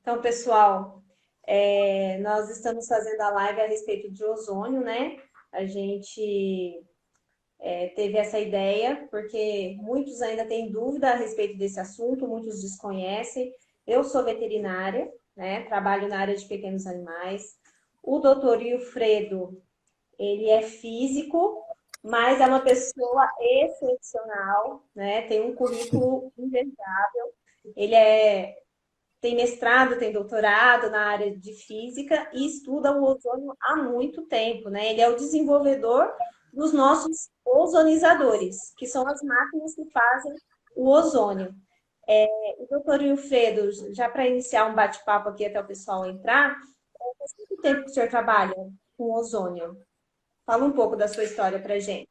Então, pessoal, nós estamos fazendo a live a respeito de ozônio, né? A gente teve essa ideia porque muitos ainda têm dúvida a respeito desse assunto, muitos desconhecem. Eu sou veterinária, né? Trabalho na área de pequenos animais. O doutor Wilfredo, ele é físico, mas é uma pessoa excepcional, né? Tem um currículo invejável. Ele tem mestrado, tem doutorado na área de física e estuda o ozônio há muito tempo, né? Ele é o desenvolvedor dos nossos ozonizadores, que são as máquinas que fazem o ozônio. O doutor Wilfredo, já para iniciar um bate-papo aqui até o pessoal entrar, faz quanto tempo que o senhor trabalha com ozônio? Fala um pouco da sua história para a gente.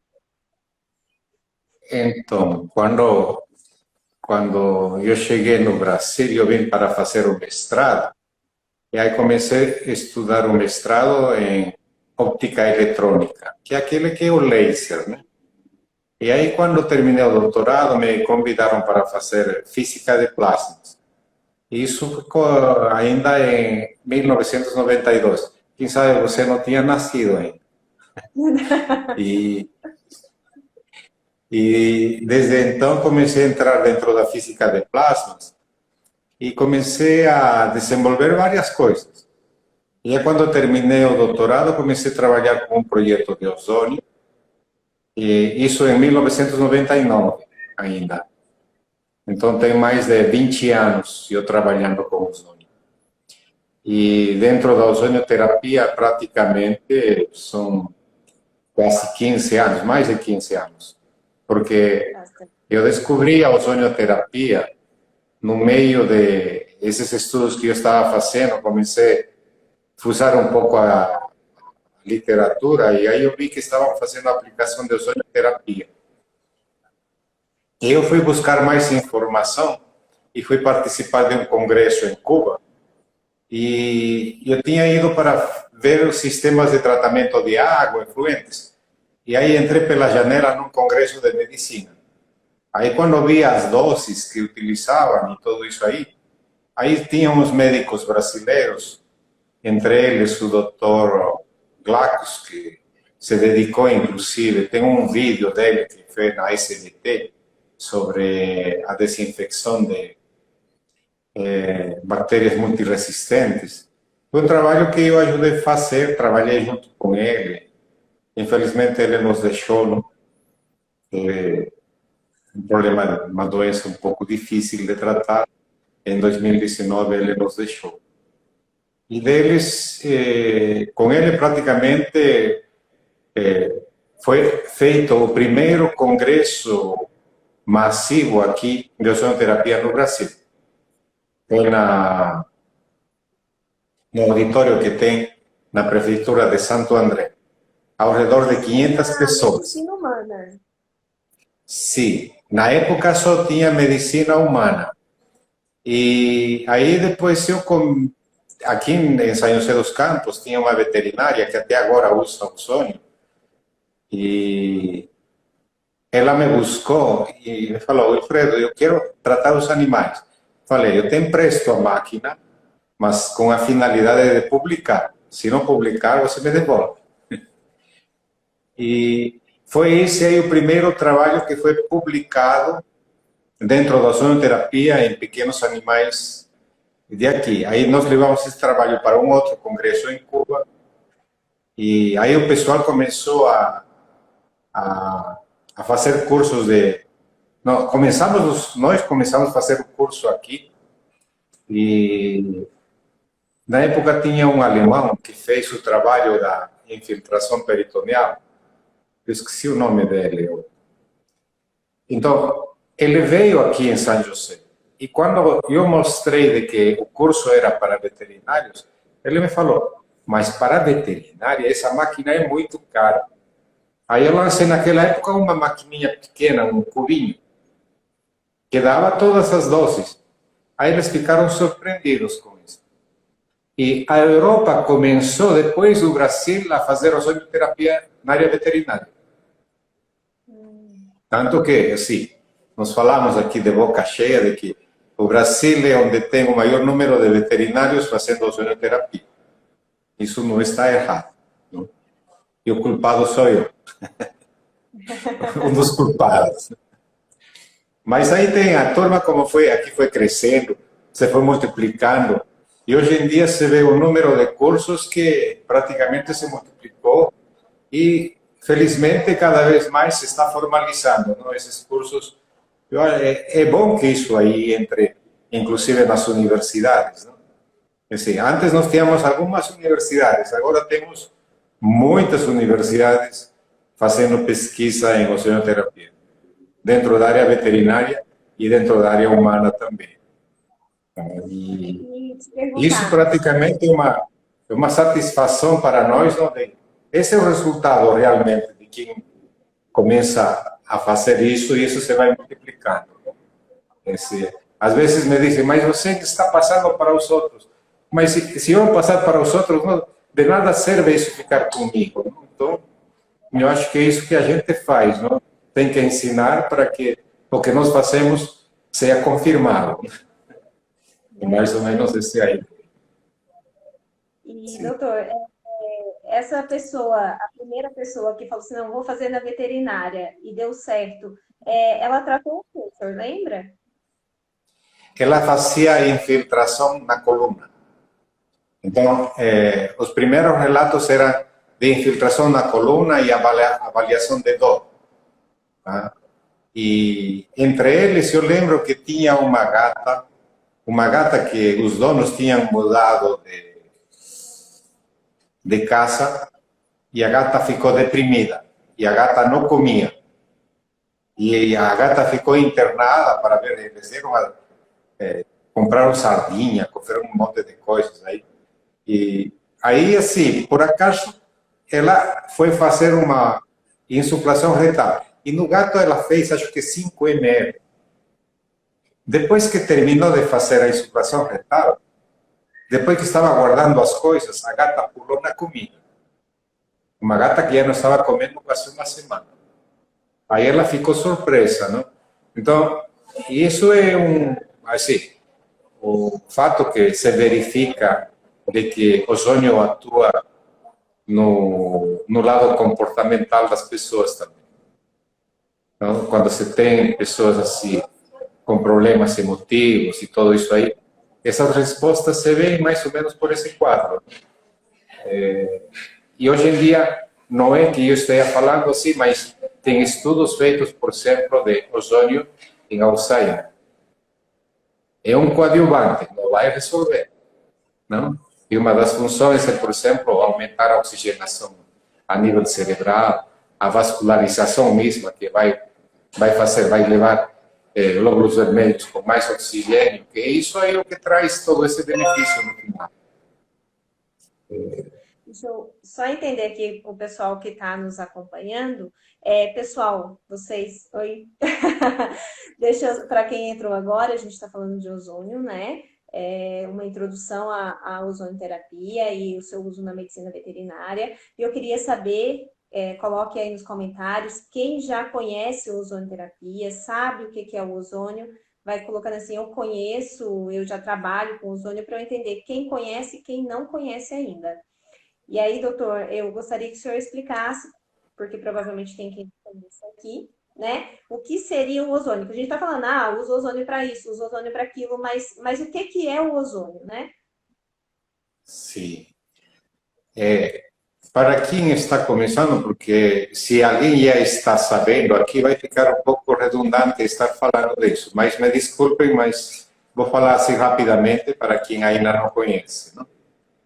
Então, quando eu cheguei no Brasil, eu vim para fazer o mestrado, e aí comecei a estudar o mestrado em óptica eletrônica, que é aquele que é o laser, né? E aí, quando terminei o doutorado, me convidaram para fazer física de plasmas. Isso ficou ainda em 1992. Quem sabe você não tinha nascido ainda. E desde então comecei a entrar dentro da física de plasmas e comecei a desenvolver várias coisas. E aí, quando eu terminei o doutorado, comecei a trabalhar com um projeto de ozônio, e isso em 1999 ainda. Então, tem mais de 20 anos eu trabalhando com ozônio. E dentro da ozonioterapia, praticamente, são quase 15 anos, mais de 15 anos. Porque eu descobri a ozonioterapia no meio de esses estudos que eu estava fazendo, comecei a usar um pouco a literatura e aí eu vi que estavam fazendo a aplicação de ozonioterapia. E eu fui buscar mais informação e fui participar de um congresso em Cuba e eu tinha ido para ver os sistemas de tratamento de água, efluentes, e aí entrei pela janela num congresso de medicina. Aí quando vi as doses que utilizavam e tudo isso aí tinham uns médicos brasileiros, entre eles o doutor Glacos, que se dedicou, inclusive, tem um vídeo dele que fez na SBT sobre a desinfecção de bactérias multiresistentes. Foi um trabalho que eu ajudei a fazer, trabalhei junto com ele. Infelizmente, ele nos deixou, não? Um problema, uma doença um pouco difícil de tratar. Em 2019, ele nos deixou. E deles, com ele praticamente foi feito o primeiro congresso massivo aqui de ozonoterapia no Brasil. Foi no auditório que tem na prefeitura de Santo André, ao redor de 500 pessoas. Medicina humana. Sim, na época só tinha medicina humana. E aí depois aqui em São José dos Campos tinha uma veterinária que até agora usa ozônio. E ela me buscou e me falou: Wilfredo, eu quero tratar os animais. Falei: eu te empresto a máquina, mas com a finalidade de publicar. Se não publicar, você me devolve. E foi esse aí o primeiro trabalho que foi publicado dentro da ozonoterapia em pequenos animais de aqui. Aí nós levamos esse trabalho para um outro congresso em Cuba, e aí o pessoal começou a fazer cursos de... nós começamos a fazer o curso aqui, e na época tinha um alemão que fez o trabalho da infiltração peritoneal, eu esqueci o nome dele. Então, ele veio aqui em São José, e quando eu mostrei de que o curso era para veterinários, ele me falou: mas para veterinária essa máquina é muito cara. Aí eu lancei naquela época uma maquininha pequena, um cubinho, que dava todas as doses. Aí eles ficaram surpreendidos com isso. E a Europa começou, depois do Brasil, a fazer ozonioterapia na área veterinária. Tanto que, assim, nós falamos aqui de boca cheia de que o Brasil é onde tem o maior número de veterinários fazendo ozonioterapia. Isso não está errado, não? E o culpado sou eu, um dos culpados. Mas aí tem a turma como foi, aqui foi crescendo, se foi multiplicando, e hoje em dia se vê o número de cursos que praticamente se multiplicou e, felizmente, cada vez mais se está formalizando, não? Esses cursos. É bom que isso aí entre, inclusive nas universidades, não? Assim, antes nós tínhamos algumas universidades, agora temos muitas universidades fazendo pesquisa em oceanoterapia, dentro da área veterinária e dentro da área humana também. E E te isso perguntar, praticamente é uma satisfação para nós, não? Esse é o resultado realmente de quem começa a fazer isso e isso se vai multiplicando. Às vezes me dizem, mas você está passando para os outros. Mas se eu passar para os outros, não, de nada serve isso ficar comigo. Não? Então, eu acho que é isso que a gente faz, não? Tem que ensinar para que o que nós fazemos seja confirmado. É mais ou menos esse aí. e Sim. doutor, essa pessoa, a primeira pessoa que falou assim, não, vou fazer na veterinária e deu certo, ela tratou o quê? O senhor lembra? Ela fazia infiltração na coluna. Então, os primeiros relatos eram de infiltração na coluna e avaliação de dor. Tá? E entre eles, eu lembro que tinha uma gata que os donos tinham mudado de casa e a gata ficou deprimida e a gata não comia. E a gata ficou internada para ver, eles deram compraram sardinha, compraram um monte de coisas aí. E aí, assim, por acaso, ela foi fazer uma insuflação retal. E no gato ela fez, acho que 5 ml. Depois que terminou de fazer a insuflação retal, depois que estava guardando as coisas, a gata pulou na comida. Uma gata que já não estava comendo quase uma semana. Aí ela ficou surpresa, não? Então, isso é assim, o fato que se verifica de que o sonho atua no lado comportamental das pessoas também. Então, quando você tem pessoas assim, com problemas emotivos e tudo isso aí, essas respostas se veem mais ou menos por esse quadro. E hoje em dia, não é que eu esteja falando assim, mas tem estudos feitos, por exemplo, de ozônio em Alzheimer. É um coadjuvante, não vai resolver, não? E uma das funções é, por exemplo, aumentar a oxigenação a nível cerebral, a vascularização mesma, que vai levar glóbulos vermelhos com mais oxigênio, que isso é o que traz todo esse benefício no final. Deixa eu só entender aqui o pessoal que está nos acompanhando. Pessoal, vocês. Oi. Para quem entrou agora, a gente está falando de ozônio, né? Uma introdução à ozonioterapia e o seu uso na medicina veterinária. E eu queria saber, coloque aí nos comentários, quem já conhece a ozonioterapia, sabe o que é o ozônio, vai colocando assim, eu conheço, eu já trabalho com ozônio, para eu entender quem conhece e quem não conhece ainda. E aí, doutor, eu gostaria que o senhor explicasse, porque provavelmente tem quem conhece aqui, né? O que seria o ozônio? A gente está falando, usa ozônio para isso, usa ozônio para aquilo, mas o que é o ozônio, né? Sim. Para quem está começando, porque se alguém já está sabendo aqui, vai ficar um pouco redundante estar falando disso. Mas me desculpem, mas vou falar assim rapidamente para quem ainda não conhece, não?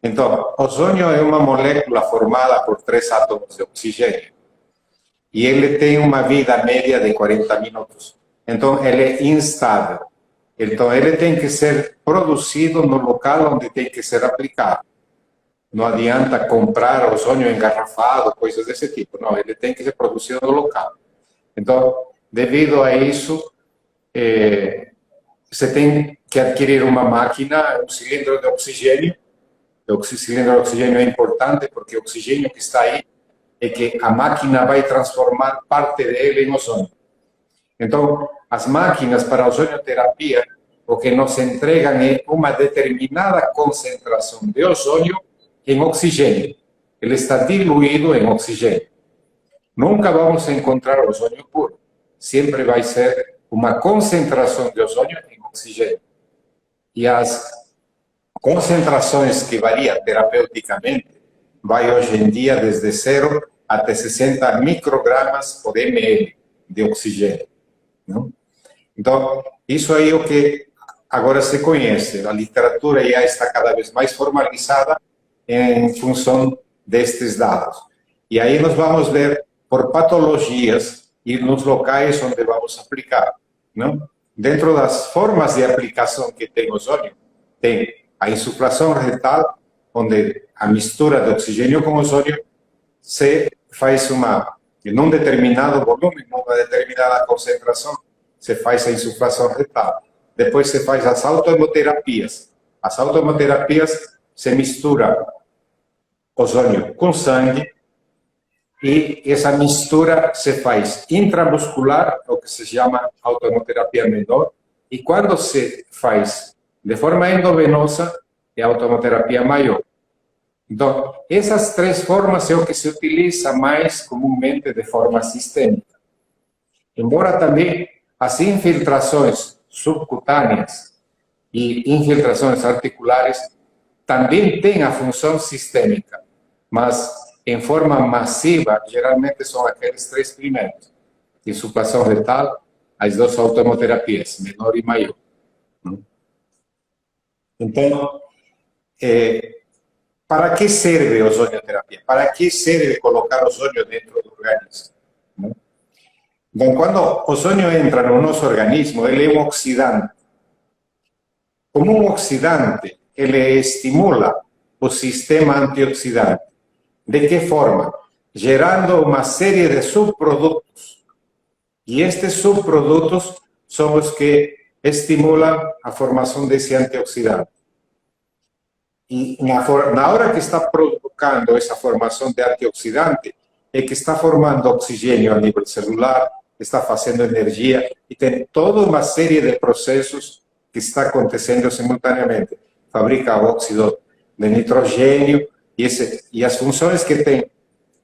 Então, ozônio é uma molécula formada por 3 átomos de oxigênio e ele tem uma vida média de 40 minutos. Então, ele é instável. Então, ele tem que ser produzido no local onde tem que ser aplicado. Não adianta comprar ozônio engarrafado, coisas desse tipo. Não, ele tem que ser produzido no local. Então, devido a isso, você tem que adquirir uma máquina, um cilindro de oxigênio. O cilindro de oxigênio é importante porque o oxigênio que está aí é que a máquina vai transformar parte dele em ozônio. Então, as máquinas para ozonioterapia o que nos entregan é uma determinada concentração de ozônio em oxigênio. Ele está diluído em oxigênio. Nunca vamos encontrar ozônio puro. Sempre vai ser uma concentração de ozônio em oxigênio. E as concentrações que variam terapeuticamente vai hoje em dia desde 0 até 60 microgramas por ml de oxigênio. Não? Então, isso aí é o que agora se conhece. A literatura já está cada vez mais formalizada em função destes dados. E aí nós vamos ver por patologias e nos locais onde vamos aplicar. Não? Dentro das formas de aplicação que tem ozônio, tem a insuflação retal, onde a mistura de oxigênio com ozônio se faz em um determinado volume, numa determinada concentração, se faz a insuflação retal. Depois se faz as autohemoterapias. As autohemoterapias se mistura ozônio com sangue e essa mistura se faz intramuscular, o que se chama autohemoterapia menor, e quando se faz de forma endovenosa, é a autohemoterapia maior. Então, essas três formas é o que se utiliza mais comumente de forma sistêmica. Embora também as infiltrações subcutâneas e infiltrações articulares também têm a função sistêmica, mas em forma massiva, geralmente são aqueles três primeiros. Insuflação retal, as duas autohemoterapias, menor e maior. Então, para que serve a ozonioterapia? Para que serve colocar ozônio dentro do organismo? Então, quando o ozônio entra no nosso organismo, ele é um oxidante. Como um oxidante, ele estimula o sistema antioxidante. De que forma? Gerando uma série de subprodutos. E estes subprodutos são os que estimulam a formação desse antioxidante. E na hora que está provocando essa formação de antioxidante, é que está formando oxigênio a nível celular, está fazendo energia e tem toda uma série de processos que está acontecendo simultaneamente. Fabrica óxido de nitrogênio e as funções que tem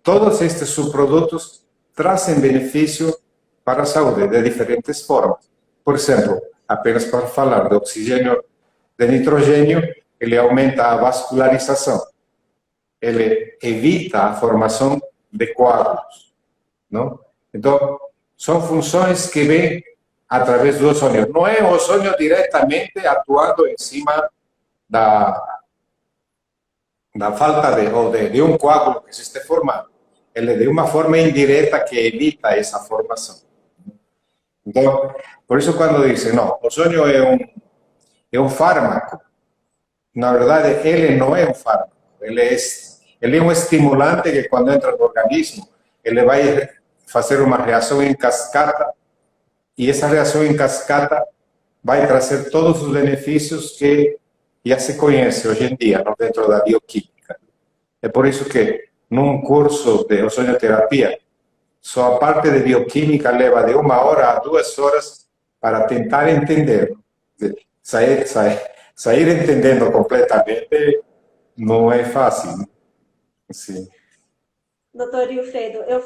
todos estes subprodutos trazem benefício para a saúde de diferentes formas. Por exemplo, apenas para falar de oxigênio de nitrogênio, ele aumenta a vascularização, ele evita a formação de coágulos, não? Então, são funções que vêm através do ozônio. Não é o ozônio diretamente atuando em cima da falta de um coágulo que se esteja formando. Ele de uma forma indireta que evita essa formação. Então, por isso quando dizem, não, o ozônio é um fármaco, na verdade, ele não é um fármaco, ele é um estimulante que quando entra no organismo, ele vai fazer uma reação em cascata e essa reação em cascata vai trazer todos os benefícios que já se conhece hoje em dia dentro da bioquímica. É por isso que num curso de ozonioterapia, só a parte de bioquímica leva de 1 hora a 2 horas para tentar entender. Sair entendendo completamente não é fácil. Sim. Doutor Wilfredo, eu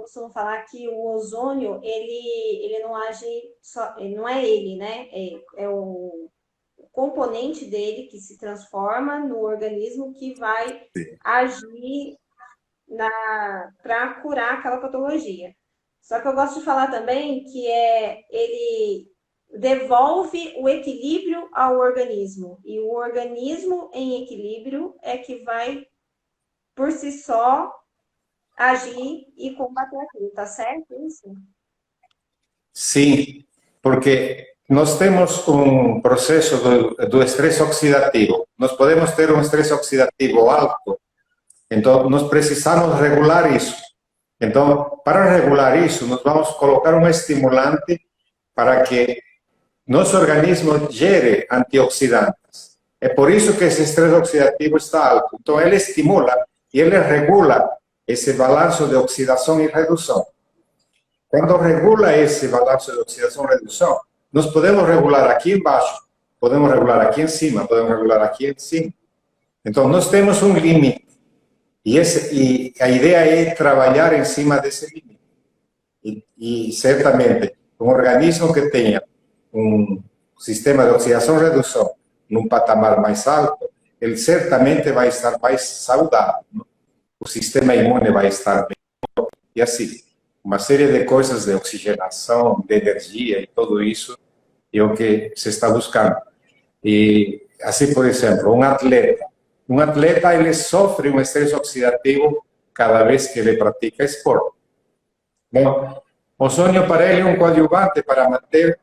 costumo falar que o ozônio, ele não age só, não é ele, né? É o componente dele que se transforma no organismo que vai agir para curar aquela patologia. Só que eu gosto de falar também que ele devolve o equilíbrio ao organismo. E o organismo em equilíbrio é que vai, por si só, agir e combater aquilo. Tá certo isso? Sim, porque nós temos um processo do estresse oxidativo. Nós podemos ter um estresse oxidativo alto, então nós precisamos regular isso. Então, para regular isso, nós vamos colocar um estimulante para que nosso organismo gere antioxidantes. É por isso que esse estresse oxidativo está alto. Então, ele estimula e ele regula esse balanço de oxidação e redução. Quando regula esse balanço de oxidação e redução, nós podemos regular aqui embaixo podemos regular aqui em cima, podemos regular aqui em cima. Então, nós temos um limite. E a ideia é trabalhar em cima desse limite. E certamente, um organismo que tenha um sistema de oxidação-redução num patamar mais alto, ele certamente vai estar mais saudável. Não? O sistema imune vai estar bem. E assim, uma série de coisas de oxigenação, de energia e tudo isso é o que se está buscando. E assim, por exemplo, um atleta ele sofre um estresse oxidativo cada vez que ele pratica esporte. Bom, o ozônio para ele é um coadjuvante para manter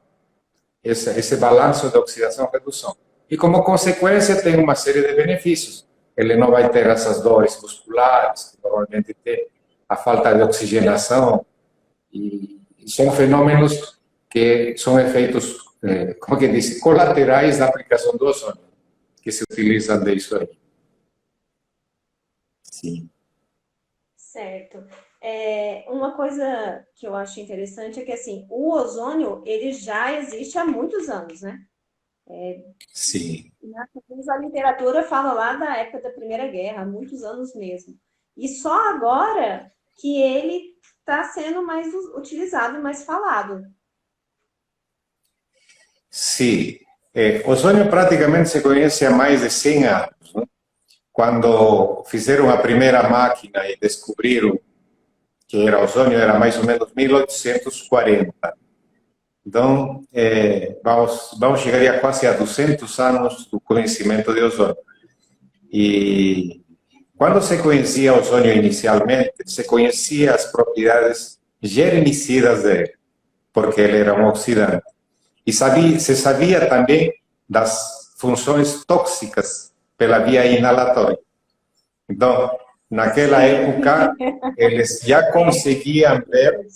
esse balanço de oxidação-redução. E como consequência tem uma série de benefícios. Ele não vai ter essas dores musculares, que normalmente tem a falta de oxigenação, e são fenômenos que são efeitos, como que diz, colaterais da aplicação do ozônio, que se utilizam disso aí. Sim. Certo. Uma coisa que eu acho interessante é que, assim, o ozônio, ele já existe há muitos anos, né? Sim. A literatura fala lá da época da Primeira Guerra, há muitos anos mesmo. E só agora que ele está sendo mais utilizado e mais falado. Sim. Ozônio praticamente se conhece há mais de 100 anos. Né? Quando fizeram a primeira máquina e descobriram que era ozônio, era mais ou menos 1840. Então, vamos chegar a quase a 200 anos do conhecimento de ozônio. E quando se conhecia ozônio inicialmente, se conhecia as propriedades germicidas dele, porque ele era um oxidante. E se sabia também das funções tóxicas pela via inalatória. Então, naquela época, eles já conseguiam ver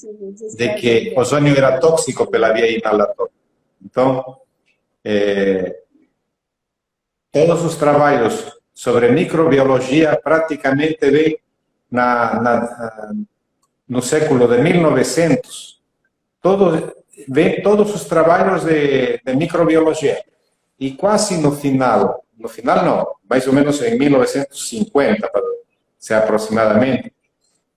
de que o ozônio era tóxico pela via inalatória. Então, todos os trabalhos sobre microbiologia praticamente vêm no século de 1900. Todos os trabalhos de microbiologia. E quase no final não, mais ou menos em 1950, aproximadamente,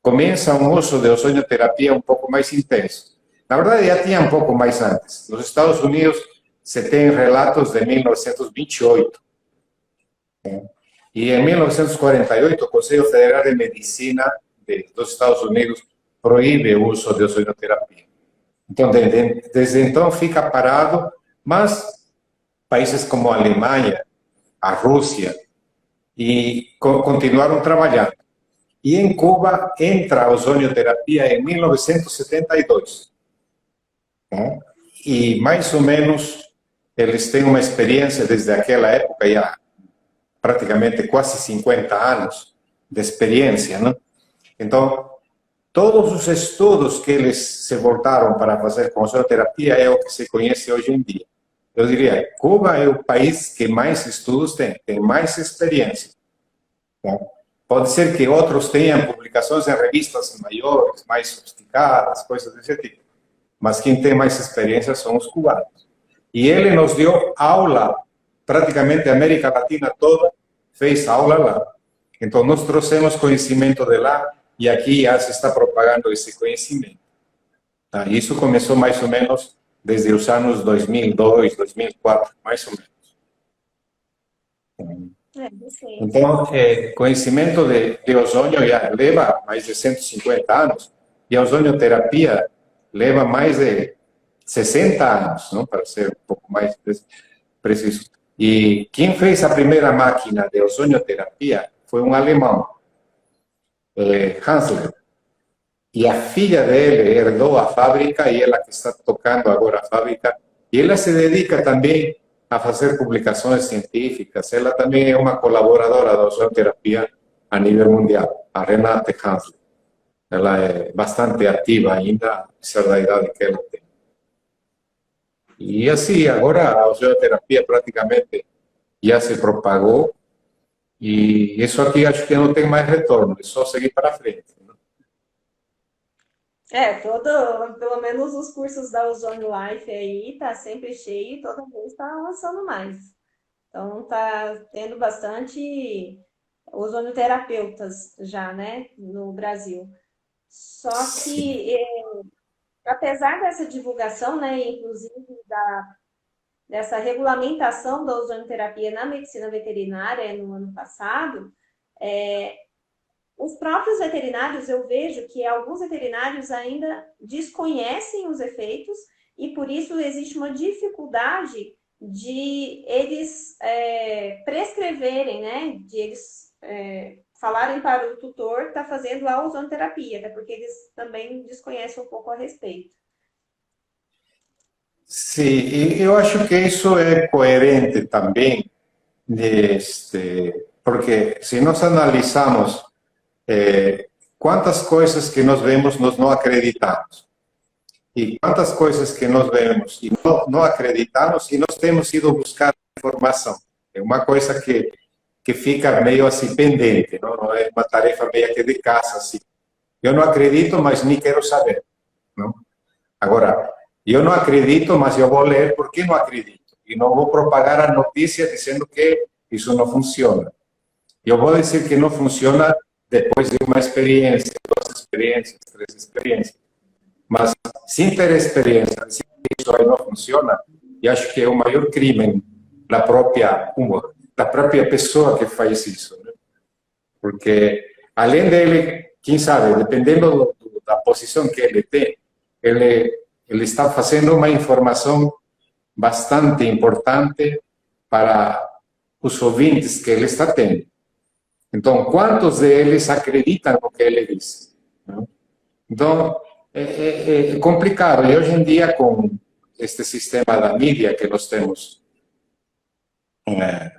começa um uso de ozonioterapia um pouco mais intenso. Na verdade, já tinha um pouco mais antes. Nos Estados Unidos, se tem relatos de 1928. E em 1948, o Conselho Federal de Medicina dos Estados Unidos proíbe o uso de ozonioterapia. Então, desde então, fica parado, mas países como a Alemanha, a Rússia, continuaram trabalhando. E em Cuba entra a ozonioterapia em 1972. E mais ou menos eles têm uma experiência desde aquela época, já praticamente quase 50 anos de experiência. Não? Então, todos os estudos que eles se voltaram para fazer com ozonioterapia é o que se conhece hoje em dia. Eu diria, Cuba é o país que mais estudos tem mais experiência. Pode ser que outros tenham publicações em revistas maiores, mais sofisticadas, coisas desse tipo. Mas quem tem mais experiência são os cubanos. E ele nos deu aula, praticamente a América Latina toda fez aula lá. Então, nós trouxemos conhecimento de lá e aqui já se está propagando esse conhecimento. Isso começou mais ou menos desde os anos 2002, 2004, mais ou menos. Então, conhecimento de ozônio já leva mais de 150 anos e a ozonioterapia leva mais de 60 anos, não? Para ser um pouco mais preciso. E quem fez a primeira máquina de ozonioterapia foi um alemão, Hansler. E a filha dele herdou a fábrica e ela que está tocando agora a fábrica. E ela se dedica também a fazer publicações científicas. Ela também é uma colaboradora da ozonioterapia a nível mundial, a Renate Hansler. Ela é bastante ativa ainda, apesar da idade que ela tem. E assim, agora a ozonioterapia praticamente já se propagou. E isso aqui acho que não tem mais retorno, é só seguir para frente. Pelo menos os cursos da Ozônio Life aí tá sempre cheio e toda vez tá lançando mais. Então tá tendo bastante ozonioterapeutas já, né, no Brasil. Só Sim, que, apesar dessa divulgação, né, inclusive dessa regulamentação da ozonioterapia na medicina veterinária no ano passado, os próprios veterinários, eu vejo que alguns veterinários ainda desconhecem os efeitos e por isso existe uma dificuldade de eles prescreverem, né? De eles falarem para o tutor que está fazendo a ozonoterapia, até porque eles também desconhecem um pouco a respeito. sim, e eu acho que isso é coerente também, porque se nós analisamos quantas coisas que nós vemos, nós não acreditamos. E quantas coisas que nós vemos e não acreditamos e nós temos ido buscar informação. É uma coisa que fica meio assim pendente, não é uma tarefa meio que de casa, assim. Eu não acredito, mas nem quero saber. Não? Agora, eu não acredito, mas eu vou ler porque não acredito. E não vou propagar a notícia dizendo que isso não funciona. Eu vou dizer que não funciona depois de uma experiência, duas experiências, três experiências. Mas sem ter experiência, se isso aí não funciona, eu acho que é o maior crime da própria pessoa que faz isso. Né? Porque, além dele, quem sabe, dependendo da posição que ele tem, ele está fazendo uma informação bastante importante para os ouvintes que ele está tendo. Então, quantos deles acreditam no que ele diz? Não? Então, é complicado. E hoje em dia, com este sistema da mídia que nós temos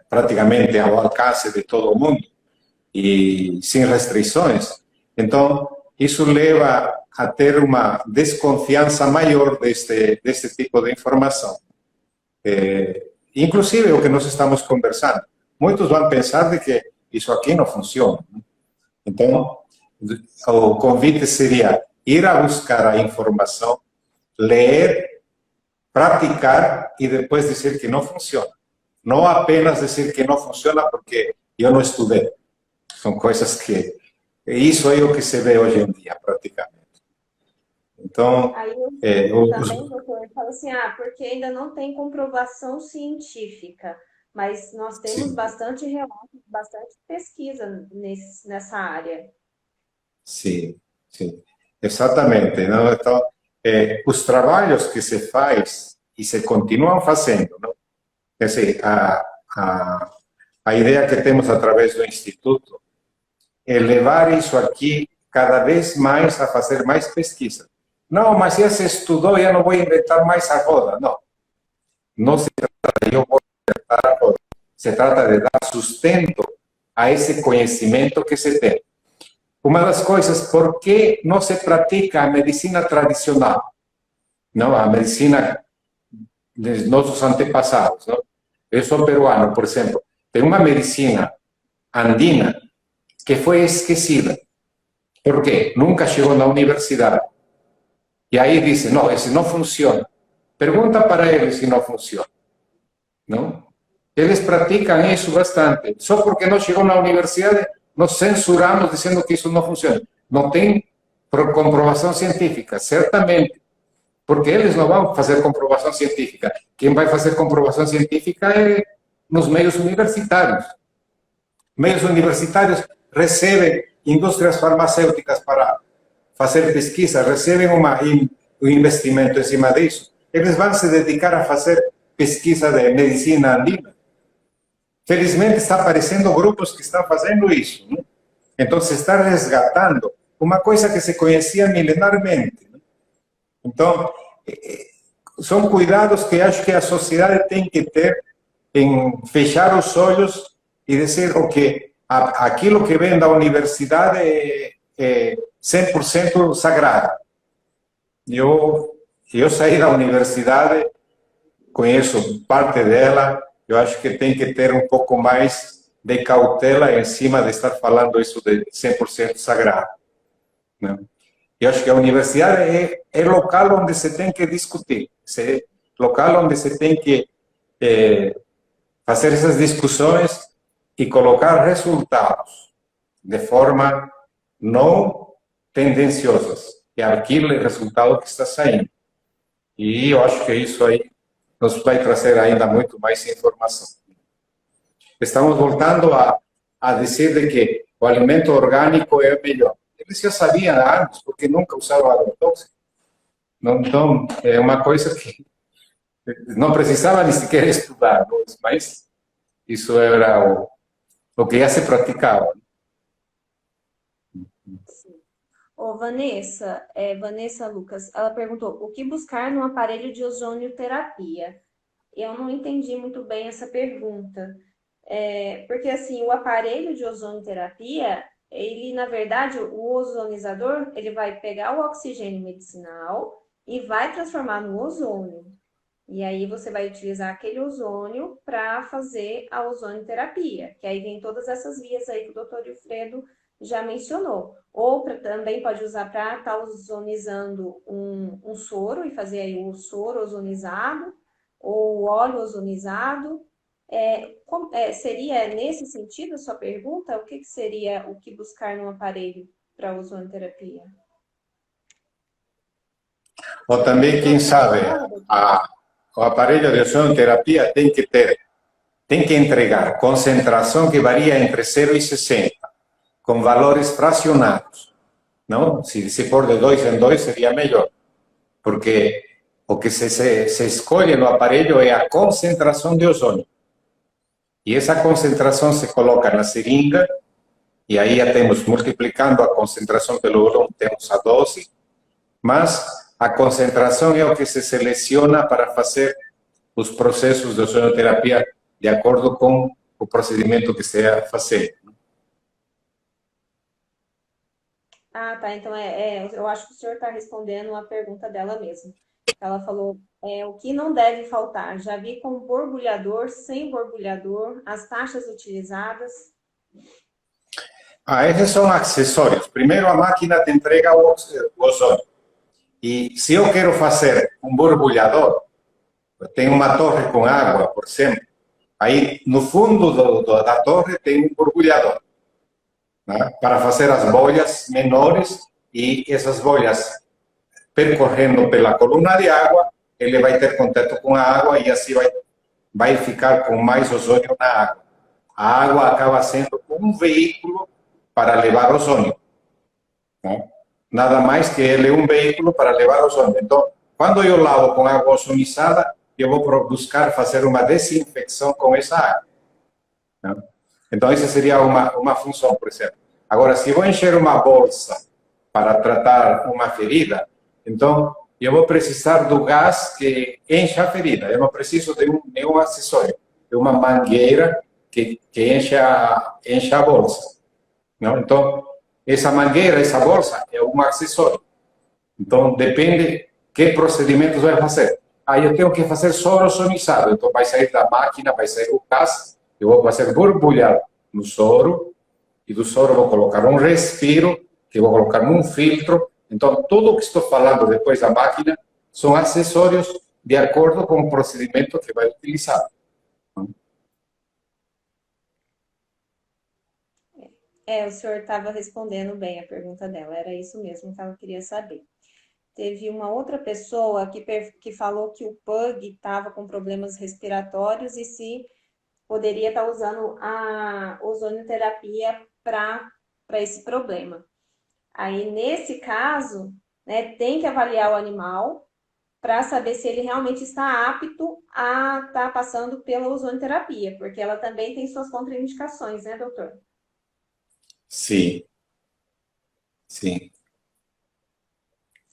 praticamente ao alcance de todo mundo e sem restrições, então isso leva a ter uma desconfiança maior deste tipo de informação. Inclusive, o que nós estamos conversando, muitos vão pensar de que isso aqui não funciona. Então, o convite seria ir a buscar a informação, ler, praticar e depois dizer que não funciona. Não apenas dizer que não funciona porque eu não estudei. São coisas que... Isso é o que se vê hoje em dia, praticamente. Então, Aí eu os, também, doutor, falo assim, porque ainda não tem comprovação científica, mas nós temos sim, bastante relatos, bastante pesquisa nessa área. sim, sim, exatamente. Não? Então, os trabalhos que se faz e se continuam fazendo, não? Quer dizer, a ideia que temos através do Instituto é levar isso aqui cada vez mais a fazer mais pesquisa. Não, mas já se estudou, já não vou inventar mais a roda. Não, não se trata de eu vou inventar a roda. Se trata de dar sustento a esse conhecimento que se tem. Uma das coisas, por que não se pratica a medicina tradicional? Não, a medicina dos nossos antepassados. Não? Eu sou peruano, por exemplo. Tem uma medicina andina que foi esquecida. Por quê? Nunca chegou na universidade. E aí dizem, não, esse não funciona. Pergunta para eles se não funciona. Não? Eles praticam isso bastante. Só porque não chegou na universidade, nós censuramos dizendo que isso não funciona. Não tem comprovação científica, certamente. Porque eles não vão fazer comprovação científica. Quem vai fazer comprovação científica é nos meios universitários. Meios universitários recebem indústrias farmacêuticas para fazer pesquisa, recebem um investimento em cima disso. Eles vão se dedicar a fazer pesquisa de medicina andina. Felizmente está aparecendo grupos que estão fazendo isso. Né? Então se está resgatando uma coisa que se conhecia milenarmente. Né? Então, são cuidados que acho que a sociedade tem que ter em fechar os olhos e dizer, ok, aquilo que vem da universidade é 100% sagrado. Eu saí da universidade, conheço parte dela, eu acho que tem que ter um pouco mais de cautela em cima de estar falando isso de 100% sagrado. Né? Eu acho que a universidade é local onde se tem que discutir, é local onde se tem que fazer essas discussões e colocar resultados de forma não tendenciosas, que é aquele resultado que está saindo. E eu acho que isso aí nos vai trazer ainda muito mais informação. Estamos voltando a dizer de que o alimento orgânico é o melhor. Eles já sabiam antes, porque nunca usaram agrotóxico. Então, é uma coisa que não precisava nem sequer estudar, mas isso era o que já se praticava. Ô, Vanessa, Vanessa Lucas, ela perguntou o que buscar no aparelho de ozonioterapia? Eu não entendi muito bem essa pergunta. Porque assim, o aparelho de ozonioterapia, ele, na verdade, o ozonizador, ele vai pegar o oxigênio medicinal e vai transformar no ozônio. E aí você vai utilizar aquele ozônio para fazer a ozonioterapia, que aí vem todas essas vias aí que o doutor Wilfredo já mencionou. Ou também pode usar para estar ozonizando um soro e fazer aí o soro ozonizado, ou o óleo ozonizado. Seria nesse sentido a sua pergunta? O que seria o que buscar no aparelho para ozonioterapia? Ou também, quem sabe, o aparelho de ozonoterapia tem que entregar concentração que varia entre 0 e 60, com valores fracionados. Não? Se for de 2 em 2, seria melhor, porque o que se escolhe no aparelho é a concentração de ozônio. E essa concentração se coloca na seringa, e aí já temos, multiplicando a concentração pelo volume, temos a dose, mas a concentração é o que se seleciona para fazer os processos de ozonoterapia de acordo com o procedimento que se vai fazer. Ah, tá. Então, eu acho que o senhor está respondendo a pergunta dela mesmo. Ela falou, o que não deve faltar? Já vi com borbulhador, sem borbulhador, as taxas utilizadas. Esses são acessórios. Primeiro, a máquina te entrega o ozônio. E se eu quero fazer um borbulhador, tem uma torre com água, por exemplo, aí no fundo da torre tem um borbulhador, né, para fazer as bolhas menores, e essas bolhas percorrendo pela coluna de água, ele vai ter contato com a água e assim vai ficar com mais ozônio na água. A água acaba sendo um veículo para levar ozônio, né? Nada mais que ele é um veículo para levar ozônio. Então, quando eu lavo com água ozonizada, eu vou buscar fazer uma desinfecção com essa água, né? Então, essa seria uma função, por exemplo. Agora, se vou encher uma bolsa para tratar uma ferida, então eu vou precisar do gás que enche a ferida. Eu não preciso de nenhum acessório. É uma mangueira que enche a bolsa, não? Então, essa mangueira, essa bolsa, é um acessório. Então, depende que procedimentos vai fazer. Aí eu tenho que fazer soro ozonizado. Então, vai sair da máquina, vai sair o gás, eu vou fazer borbulhar no soro, e do soro vou colocar um respiro, que vou colocar num filtro. Então, tudo o que estou falando depois da máquina são acessórios de acordo com o procedimento que vai utilizar. O senhor estava respondendo bem a pergunta dela, era isso mesmo que ela queria saber. Teve uma outra pessoa que falou que o Pug estava com problemas respiratórios e se poderia estar usando a ozonioterapia para esse problema. Aí, nesse caso, né, tem que avaliar o animal para saber se ele realmente está apto a estar passando pela ozonioterapia, porque ela também tem suas contraindicações, né, doutor? Sim, sim.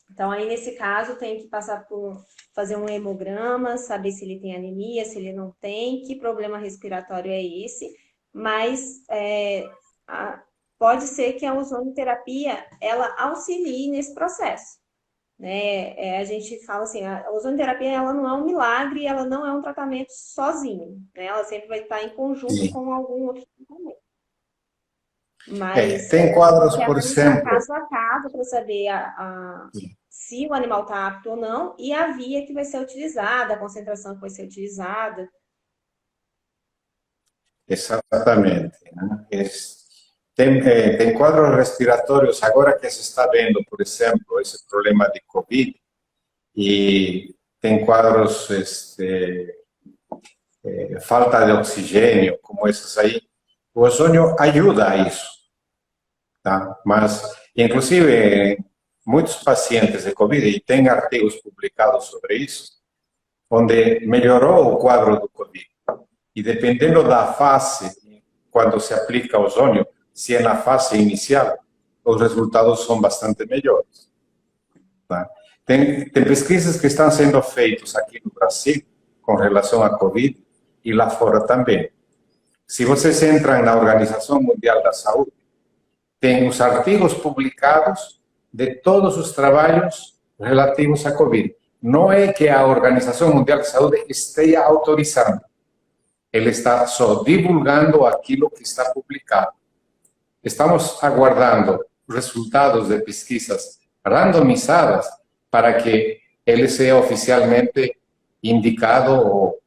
Então, aí nesse caso, tem que passar por fazer um hemograma, saber se ele tem anemia, se ele não tem, que problema respiratório é esse, mas pode ser que a ozonioterapia, ela auxilie nesse processo, né? A gente fala assim, a ozonioterapia, ela não é um milagre, ela não é um tratamento sozinho, né? Ela sempre vai estar em conjunto Sim. com algum outro tratamento. Mas Tem a gente quadros, quer por analisar exemplo, caso a caso para saber se o animal está apto ou não e a via que vai ser utilizada, a concentração que vai ser utilizada. exatamente, né? Tem quadros respiratórios, agora que se está vendo, por exemplo, esse problema de Covid, e tem quadros, falta de oxigênio, como esses aí, o ozônio ajuda a isso, tá? Mas, inclusive, muitos pacientes de Covid, e tem artigos publicados sobre isso, onde melhorou o quadro do Covid. E dependendo da fase, quando se aplica ozônio, se é na fase inicial, os resultados são bastante melhores. Tá? Tem pesquisas que estão sendo feitas aqui no Brasil com relação à Covid e lá fora também. Se vocês entram na Organização Mundial da Saúde, tem os artigos publicados de todos os trabalhos relativos à Covid. Não é que a Organização Mundial da Saúde esteja autorizando, ele está só divulgando aquilo que está publicado. Estamos aguardando resultados de pesquisas randomizadas para que ele seja oficialmente indicado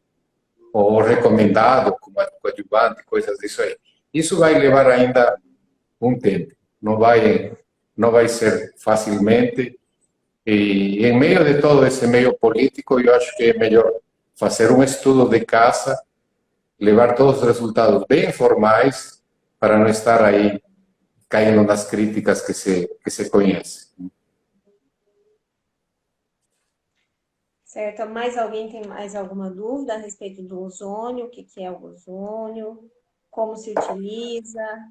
ou recomendado como coadjuvante, coisas disso aí. Isso vai levar ainda um tempo, não vai ser facilmente. E em meio de todo esse meio político, eu acho que é melhor fazer um estudo de casa, levar todos os resultados bem formais, para não estar aí caindo nas críticas que se conhecem. Certo? Mais alguém tem mais alguma dúvida a respeito do ozônio? O que que é o ozônio? Como se utiliza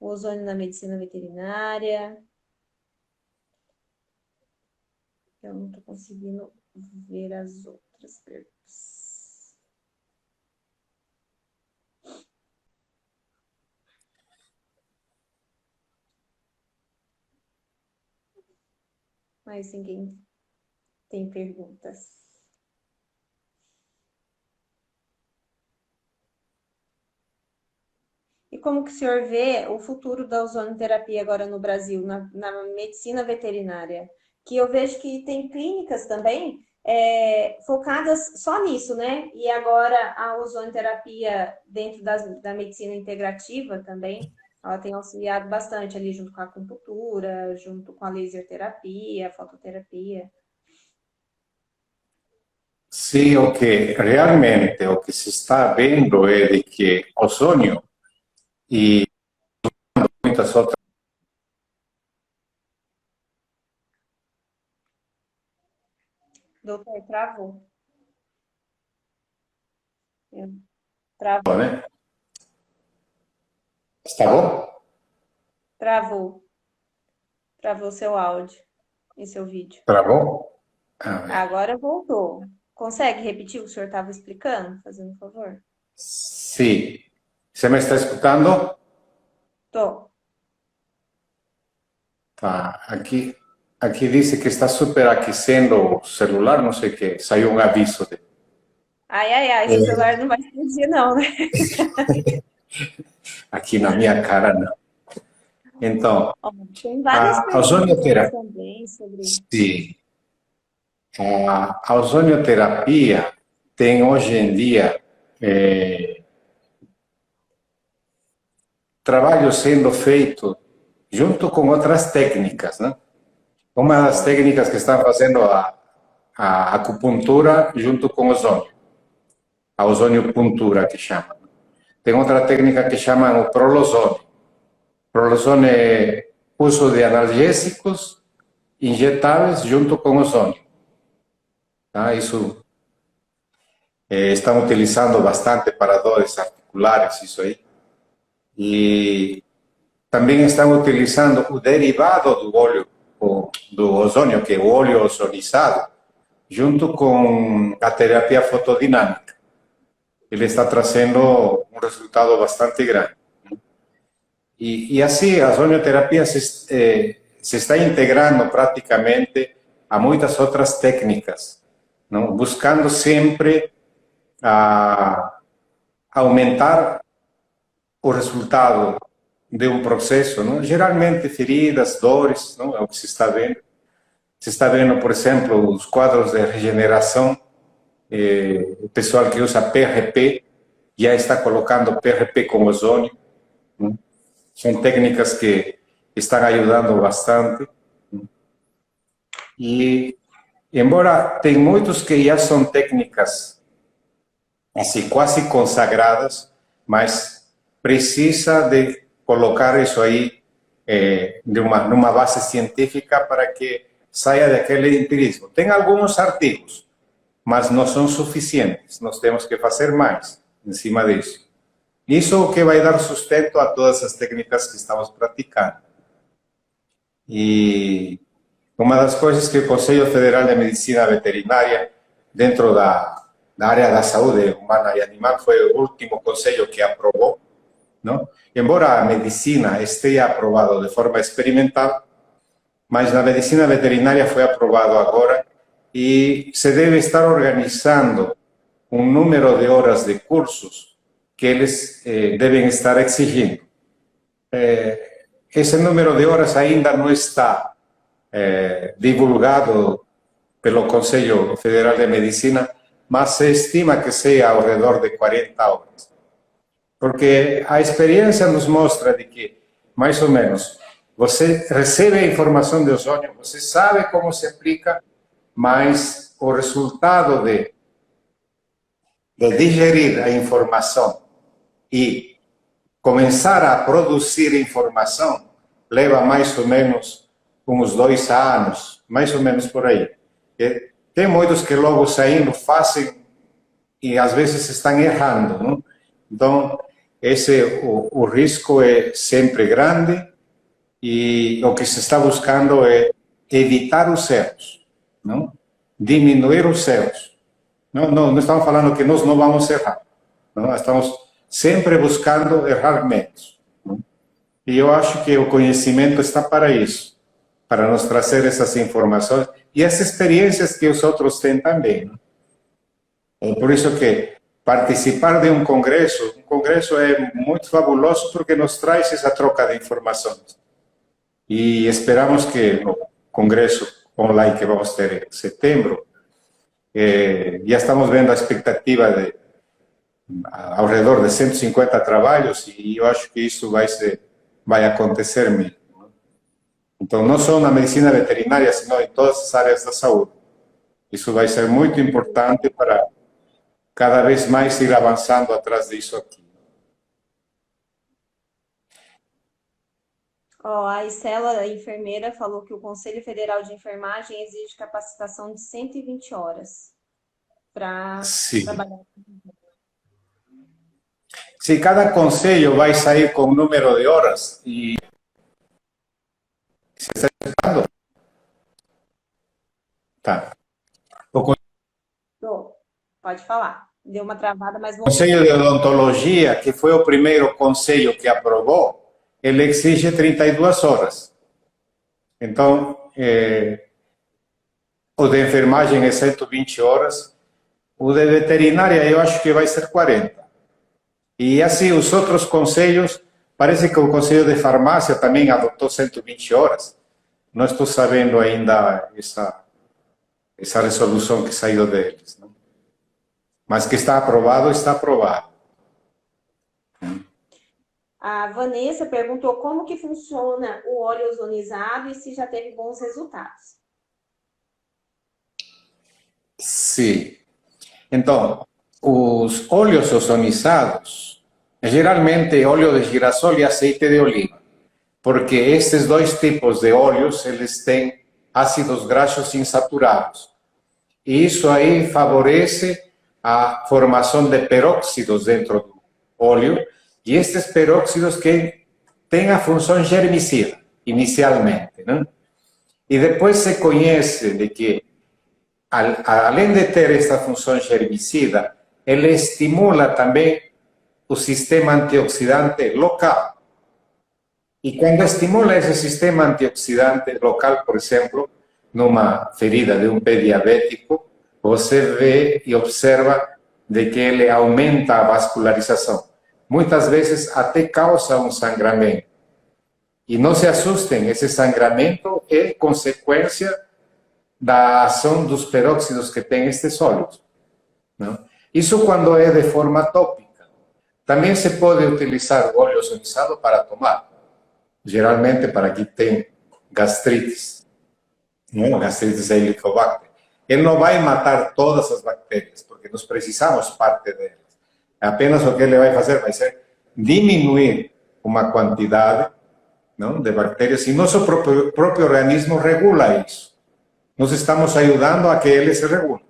o ozônio na medicina veterinária? Eu não estou conseguindo ver as outras perguntas. Mas ninguém tem perguntas. E como que o senhor vê o futuro da ozonoterapia agora no Brasil, na medicina veterinária? Que eu vejo que tem clínicas também focadas só nisso, né? E agora a ozonoterapia dentro da medicina integrativa também, ela tem auxiliado bastante ali junto com a acupuntura, junto com a laser terapia, a fototerapia. Sim, o que realmente o que se está vendo é de que ozônio e muitas outras. Doutor, travou. Travou. Né? Está bom? Travou. Travou seu áudio e seu vídeo. Travou? Agora voltou. Consegue repetir o que o senhor estava explicando, fazendo um favor? Sim. Você me está escutando? Tô. Tá. Aqui diz que está superaquecendo o celular, não sei o que. Saiu um aviso. Ai, ai, ai, seu celular não vai explodir, não, né? Aqui na minha cara, não. Então, Ó, tem várias a perguntas ozonioterapia, também sobre. sim, a ozonioterapia tem hoje em dia trabalho sendo feito junto com outras técnicas, né? Uma das técnicas que estão fazendo a acupuntura junto com ozônio, a ozoniopuntura que chama. Tem outra técnica que chama o prolozone. Prolozone é uso de analgésicos injetáveis junto com ozônio. Tá? Isso estão utilizando bastante para dores articulares, isso aí. E também estão utilizando o derivado do óleo, do ozônio, que é o óleo ozonizado, junto com a terapia fotodinâmica. Ele está trazendo um resultado bastante grande. E assim, a ozonioterapia se está integrando praticamente a muitas outras técnicas, não? Buscando sempre aumentar o resultado de um processo, não? Geralmente feridas, dores, não? É o que se está vendo. Se está vendo, por exemplo, os quadros de regeneração, o pessoal que usa PRP já está colocando PRP com ozônio, não? São técnicas que estão ajudando bastante. E, embora tem muitos que já são técnicas assim, quase consagradas, mas precisa de colocar isso aí numa base científica para que saia daquele empirismo. Tem alguns artigos, mas não são suficientes. Nós temos que fazer mais em cima disso. Isso é o que vai dar sustento a todas as técnicas que estamos praticando. E uma das coisas que o Conselho Federal de Medicina Veterinária, dentro da área da saúde humana e animal, foi o último conselho que aprovou, não? Embora a medicina esteja aprovada de forma experimental, mas na medicina veterinária foi aprovado agora e se deve estar organizando um número de horas de cursos que eles devem estar exigindo. Esse número de horas ainda não está divulgado pelo Conselho Federal de Medicina, mas se estima que seja ao redor de 40 horas. Porque a experiência nos mostra de que, mais ou menos, você recebe a informação de ozônio, você sabe como se aplica, mas o resultado de digerir a informação e começar a produzir informação leva mais ou menos uns 2 anos, mais ou menos por aí. Tem muitos que logo saindo fazem e às vezes estão errando, não? Então, o risco é sempre grande e o que se está buscando é evitar os erros, não? Diminuir os erros. Não estamos falando que nós não vamos errar, não? Estamos sempre buscando errar menos. Não? E eu acho que o conhecimento está para isso, para nos trazer essas informações e as experiências que os outros têm também. Não? É por isso que participar de um congresso é muito fabuloso porque nos traz essa troca de informações. E esperamos que no congresso online que vamos ter em setembro, já estamos vendo a expectativa de ao redor de 150 trabalhos e eu acho que isso vai acontecer mesmo. Então, não só na medicina veterinária, sino em todas as áreas da saúde. Isso vai ser muito importante para cada vez mais ir avançando atrás disso aqui. A Isela, a enfermeira, falou que o Conselho Federal de Enfermagem exige capacitação de 120 horas para trabalhar. Se cada conselho vai sair com um número de horas e você está escutando? Tá. Pode falar. Deu uma travada, mas... O Conselho de Odontologia, que foi o primeiro conselho que aprovou, ele exige 32 horas. Então, o de enfermagem é 120 horas, o de veterinária eu acho que vai ser 40. E assim, os outros conselhos, parece que o Conselho de Farmácia também adotou 120 horas. Não estou sabendo ainda essa resolução que saiu deles. Não? Mas que está aprovado, está aprovado. A Vanessa perguntou como que funciona o óleo ozonizado e se já teve bons resultados. Sim. Então, os óleos ozonizados, geralmente óleo de girassol e azeite de oliva, porque estes dois tipos de óleos, eles têm ácidos graxos insaturados. E isso aí favorece a formação de peróxidos dentro do óleo, e estes peróxidos que têm a função germicida, inicialmente, né? E depois se conhece de que, além de ter esta função germicida, ele estimula também o sistema antioxidante local. E quando estimula esse sistema antioxidante local, por exemplo, numa ferida de um pé diabético, você vê e observa de que ele aumenta a vascularização. Muitas vezes até causa um sangramento. E não se assustem, esse sangramento é consequência da ação dos peróxidos que tem estes óleos. Não? Isso quando é de forma tópica. Também se pode utilizar o óleo ozonizado para tomar, geralmente para quem tem gastrites, não? Gastrites Helicobacter. Ele não vai matar todas as bactérias, porque nós precisamos parte delas. Apenas o que ele vai fazer vai ser diminuir uma quantidade, não, de bactérias, e nosso próprio organismo regula isso. Nós estamos ajudando a que ele se regule.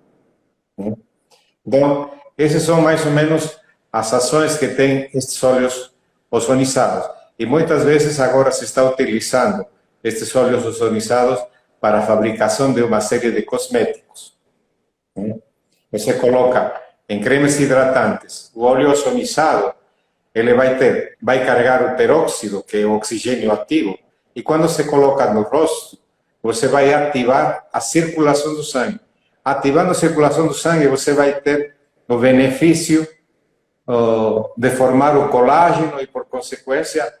Então, essas são mais ou menos as ações que tem estes óleos ozonizados. E muitas vezes agora se está utilizando estes óleos ozonizados para a fabricação de uma série de cosméticos. Você coloca em cremes hidratantes o óleo ozonizado, ele vai carregar o peróxido, que é o oxigênio ativo, e quando se coloca no rosto, você vai ativar a circulação do sangue. Ativando a circulação do sangue, você vai ter o benefício de formar o colágeno e, por consequência,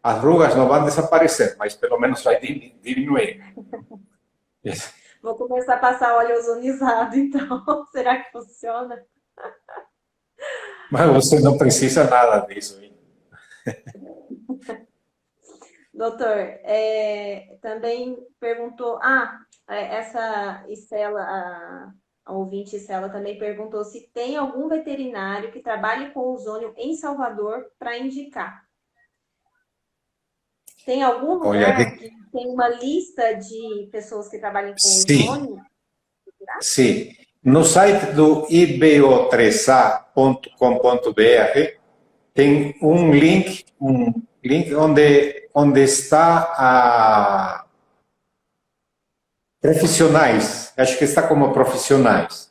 as rugas não vão desaparecer, mas pelo menos vai diminuir. Vou começar a passar óleo ozonizado, então. Será que funciona? Mas você não precisa nada disso. Doutor, também perguntou, essa Isela, a ouvinte Isela também perguntou se tem algum veterinário que trabalhe com ozônio em Salvador para indicar. Tem algum lugar que tem uma lista de pessoas que trabalham com ozônio? Sim. No site do ibo3a.com.br tem um link onde está a profissionais. Acho que está como profissionais.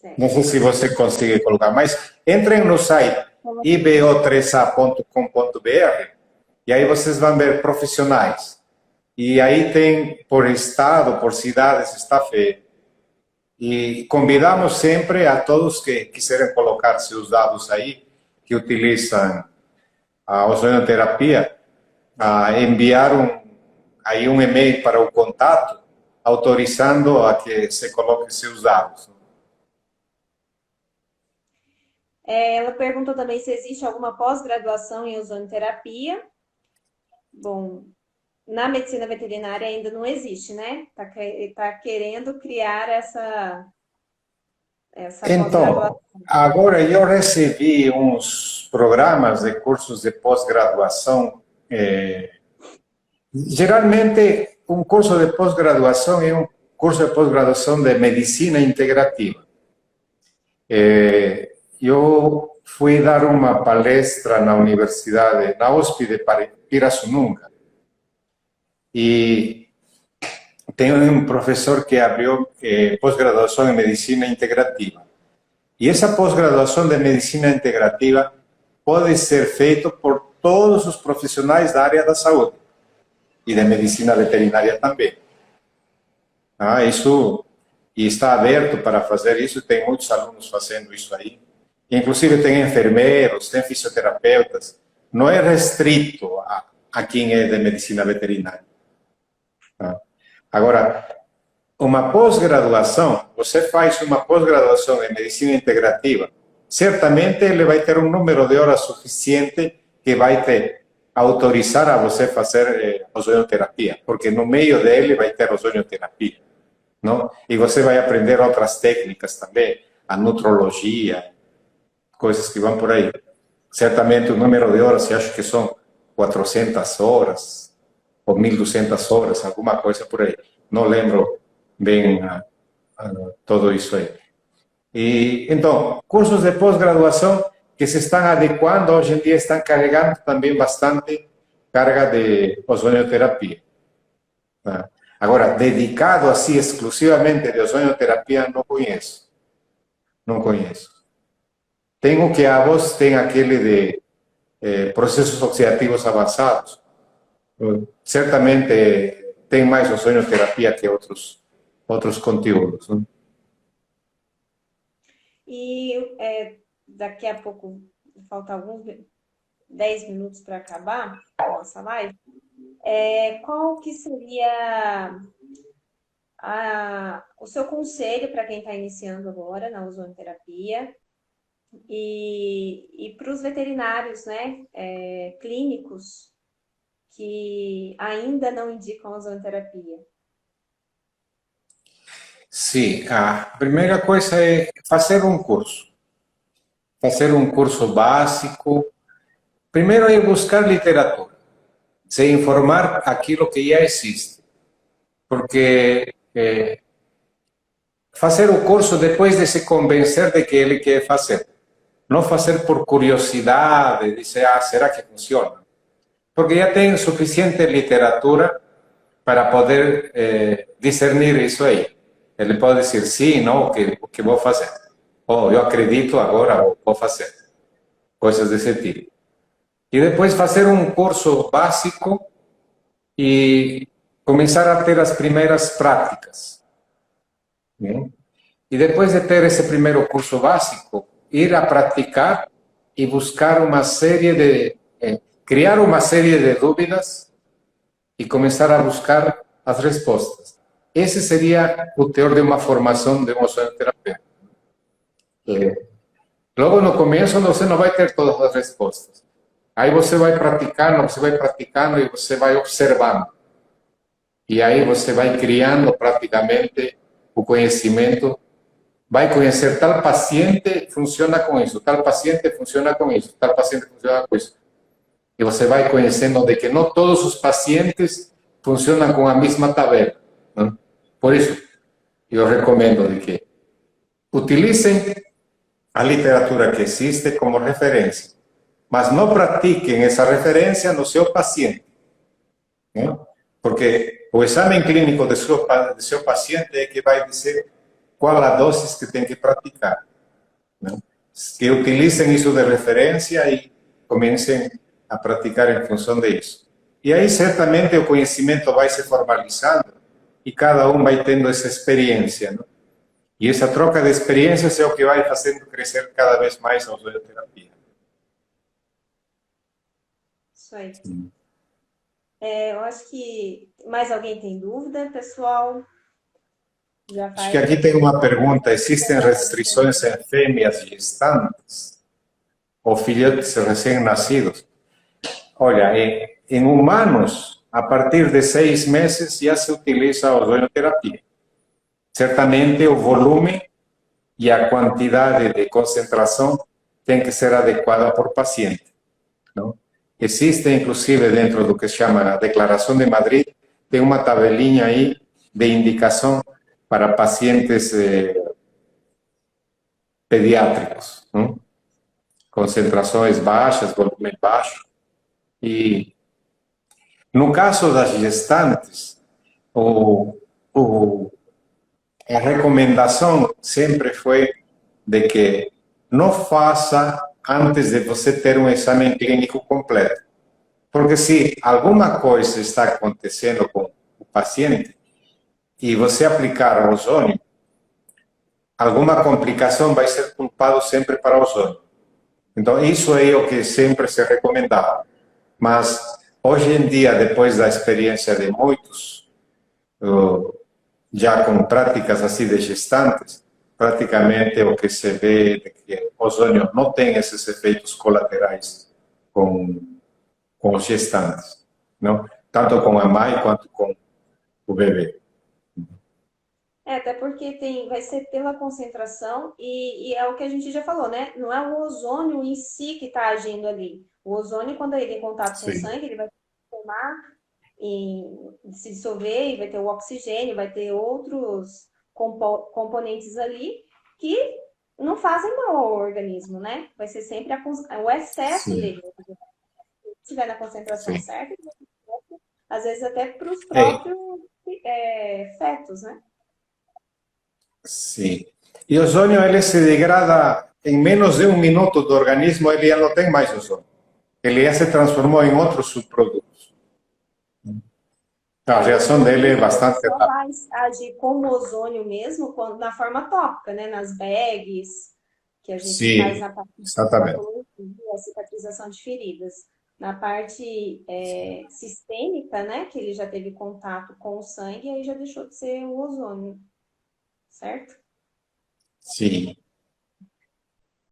Certo. Não sei se você consegue colocar, mas entrem no site ibo3a.com.br e aí vocês vão ver profissionais. E aí tem por estado, por cidades, está feito. E convidamos sempre a todos que quiserem colocar seus dados aí, que utilizam a ozonioterapia, a enviar um e-mail para o contato, autorizando a que se coloque seus dados. Ela perguntou também se existe alguma pós-graduação em ozonioterapia. Bom, na medicina veterinária ainda não existe, né? Tá querendo criar essa Então, agora eu recebi uns programas de cursos de pós-graduação. Geralmente, um curso de pós-graduação é um curso de pós-graduação de medicina integrativa. Eu fui dar uma palestra na universidade, na USP de Pirassununga, e tem um professor que abriu pós-graduação em medicina integrativa. E essa pós-graduação de medicina integrativa pode ser feita por todos os profissionais da área da saúde e da medicina veterinária também. Isso e está aberto para fazer isso, tem muitos alunos fazendo isso aí. Inclusive tem enfermeiros, tem fisioterapeutas. Não é restrito a quem é de medicina veterinária. Agora, uma pós-graduação, você faz uma pós-graduação em medicina integrativa, certamente ele vai ter um número de horas suficiente que vai te autorizar a você fazer ozonioterapia, porque no meio dele vai ter ozonioterapia, não? E você vai aprender outras técnicas também, a nutrologia, coisas que vão por aí. Certamente o número de horas, eu acho que são 400 horas ou 1.200 horas, alguma coisa por aí. Não lembro bem tudo isso aí. E, então, cursos de pós-graduação que se estão adequando, hoje em dia estão carregando também bastante carga de ozonioterapia. Agora, dedicado assim exclusivamente de ozonioterapia, não conheço. Não conheço. Tem o que a voz tem aquele de processos oxidativos avançados. Certamente tem mais ozonioterapia que outros conteúdos. Né? E daqui a pouco falta alguns 10 minutos para acabar a nossa live, qual que seria o seu conselho para quem está iniciando agora na ozonoterapia e para os veterinários, né, clínicos que ainda não indicam ozonoterapia? Sim, a primeira coisa é fazer um curso. Fazer um curso básico. Primeiro é buscar literatura, se informar aquilo que já existe. Porque fazer o curso depois de se convencer de que ele quer fazer. Não fazer por curiosidade, dizer, será que funciona? Porque já tem suficiente literatura para poder discernir isso aí. Ele pode dizer sim, não, o que vou fazer. Ou eu acredito, agora vou fazer. Coisas desse tipo. E depois fazer um curso básico e começar a ter as primeiras práticas. Né? E depois de ter esse primeiro curso básico, ir a praticar e buscar uma série criar uma série de dúvidas e começar a buscar as respostas. Esse seria o teor de uma formação de um ozonoterapeuta. Logo no começo você não vai ter todas as respostas. Aí você vai praticando e você vai observando. E aí você vai criando praticamente o conhecimento. Vai conhecer tal paciente funciona com isso, tal paciente funciona com isso, tal paciente funciona com isso. E você vai conhecendo de que não todos os pacientes funcionam com a mesma tabela. Não? Por isso, eu recomendo de que utilicem a literatura que existe como referência, mas não pratiquem essa referência no seu paciente. Não? Porque o exame clínico de seu paciente é que vai dizer qual a dose que tem que praticar. Não? Que utilicem isso de referência e comecem a praticar em função disso. E aí, certamente, o conhecimento vai se formalizando e cada um vai tendo essa experiência. Não? E essa troca de experiências é o que vai fazendo crescer cada vez mais a ozonoterapia. Isso aí. Eu acho que mais alguém tem dúvida, pessoal? Já Acho que aqui tem uma pergunta: existem restrições em fêmeas gestantes ou filhotes recém-nascidos? Olha, em humanos, a partir de 6 meses já se utiliza a ozonoterapia. Certamente o volume e a quantidade de concentração tem que ser adequada por paciente. Não? Existe, inclusive, dentro do que se chama a Declaração de Madrid, tem uma tabelinha aí de indicação para pacientes pediátricos. Não? Concentrações baixas, volume baixo. E no caso das gestantes, a recomendação sempre foi de que não faça antes de você ter um exame clínico completo. Porque se alguma coisa está acontecendo com o paciente e você aplicar ozônio, alguma complicação vai ser culpado sempre para o ozônio. Então, isso é o que sempre se recomendava. Mas, hoje em dia, depois da experiência de muitos, já com práticas assim de gestantes, praticamente o que se vê é que o ozônio não tem esses efeitos colaterais com os gestantes, não? Tanto com a mãe quanto com o bebê. Até porque vai ser pela concentração e é o que a gente já falou, né? Não é o ozônio em si que está agindo ali. O ozônio, quando ele em contato com o sangue, ele vai formar se dissolver e vai ter o oxigênio, vai ter outros componentes ali que não fazem mal ao organismo, né? Vai ser sempre o excesso dele. Se estiver na concentração certa, às vezes até para os próprios fetos, né? Sim. E o ozônio, ele se degrada em menos de 1 minuto do organismo, ele já não tem mais ozônio. Ele já se transformou em outros subprodutos. A reação dele é bastante rápida. Vai agir como ozônio mesmo na forma tópica, né? Nas bags que a gente faz na parte exatamente. a cicatrização de feridas. Na parte sistêmica, né, que ele já teve contato com o sangue, aí já deixou de ser o ozônio, certo? Sim.